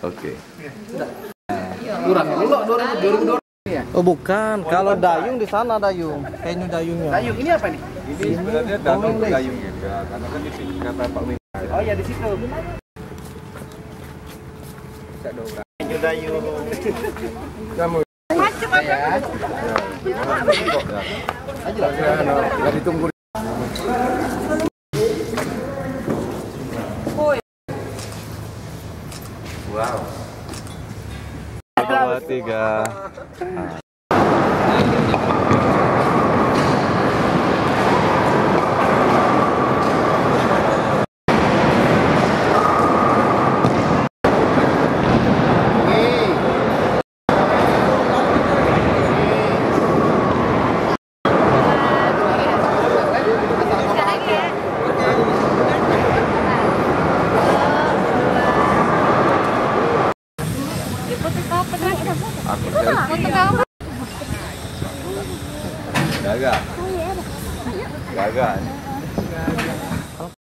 Oke. Kurang dulu 2002. Oh bukan, kalau dayung di sana dayung, venue dayungnya. Dayung ini apa nih? Ini sebenarnya danau dayung juga, karena kan di sini kata Pak Min. Oh ya di situ. Venue dayung. Kamu. Ya. Aja lah. Enggak ditunggu. Wow. 2, 3. Gagal. Gagal.